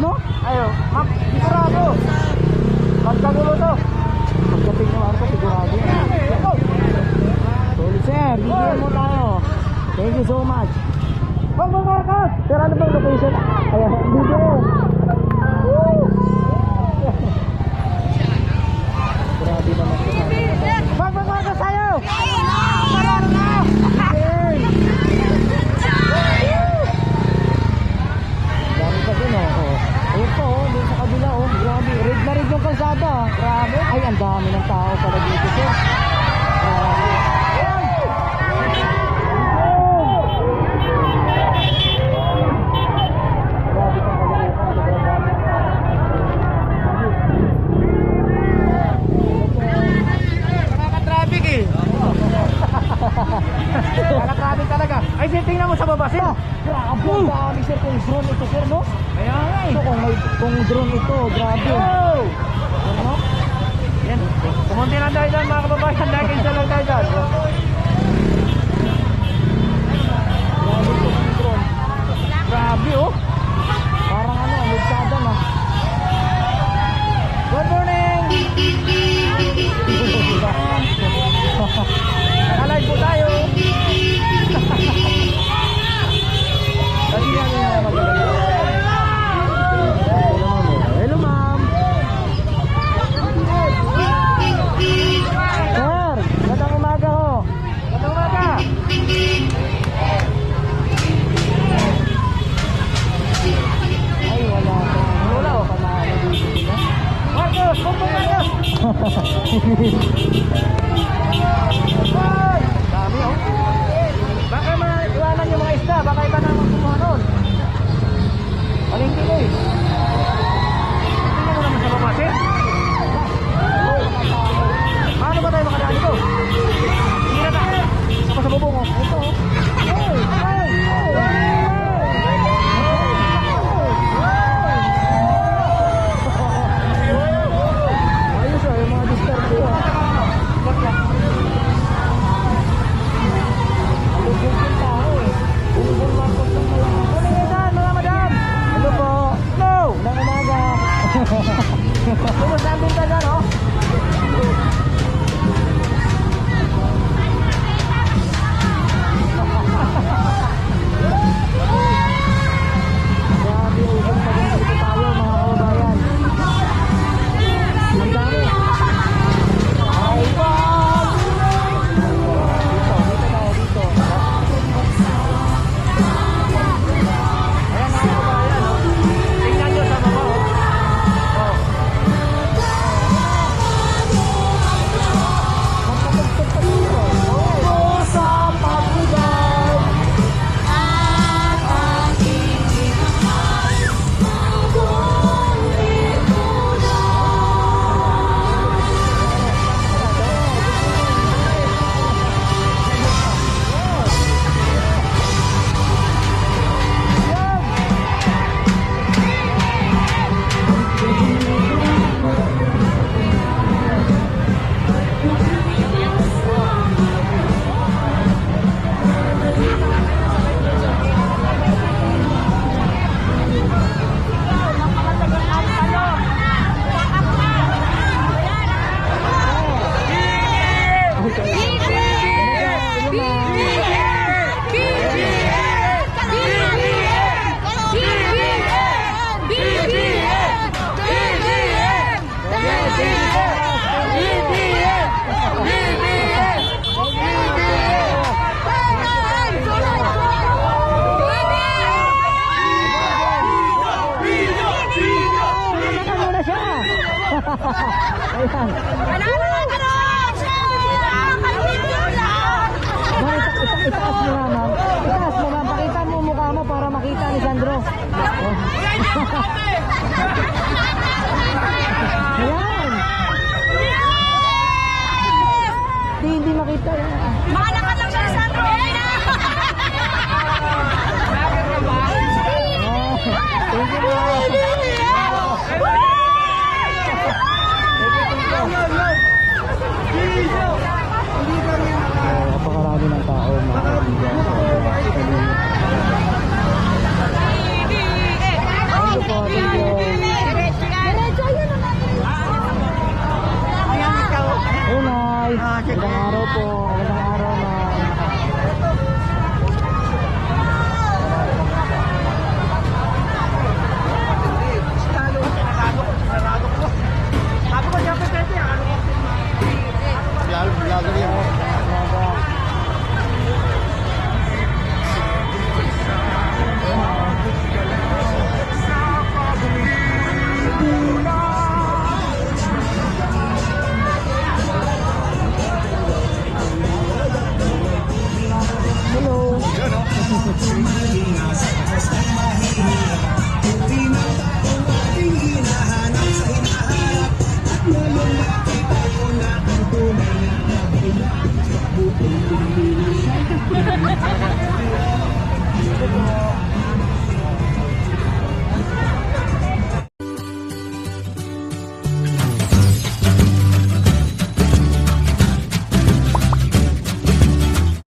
no? Ayo, map, sigurado. Pagkagulo to. Pagdating ng arko, sigurado. Solid sir, bigyan mo tayo. Thank you so much. Wag mo Marcos. Sir, ano bang location? Ayan, video. Grabe naman ito. Wag mo Marcos tayo. Dami pa din oh. Ayun po oh, doon sa kabila oh. Grabe, red na red yung kalsada. Grabe. Ay, ang dami ng tao pala dito sir. Grabe. Nakaka-traffic eh. Nakaka-traffic talaga. Ay, tingnan mo sa baba, sir. Grabe ang dami sir kung drone ito sir no? Kaya nga eh. Ito kung drone ito, grabe. Oh! Ano? Yan. Pumunti lang tayo dyan mga kababayan. Dahil isa lang tayo dyan. Grabe ito ng drone. Grabe oh. Parang ano, lugsada na. Good morning! Nakalive po tayo. Kasi yan yung magagaling. Hello ma'am. Sir, magandang umaga ho. Magandang umaga. Ay wala pa. Wala, oh. Panalo dito. Marcos! Kumpong Marcos! Hoy! Dami oh. Baka maiwanan yung mga isda. Baka iba naman kumuha nun. Palingki ko eh. Tingnan mo naman sa baba, sir. Paano ba tayo makadaan dito? Hindi na tayo. Sa bubong oh. Ito oh. Hey! Hey! Ayos ah, yung mga discount ko ah. Alugin yung tao eh. Bulbul Marcos ng malakas. Ano yung saan, mga madam? Hello po. Hello! Magandang umaga. Kumusta ang binta dyan oh? Grabe, ugang pagong dito tayo mga kababayan. Ang dami. Ay, wow! Dito tayo, dito. Ayan mga kabayan oh. Tingnan nyo sa baba oh. Oh. Magpapagpag pa dito. Oo, sa pagbugan. Ayan. Itaas mo na, ma'am. Itaas mo, ma'am. Pakita mo mukha mo para makita ni Sandro. Oh. Ayan. Hindi makita yan. Makalakan lang siya sa Sandro. Thank you, napakarami ng tao mga kaibigan sa Italy. Thank you po, thank you.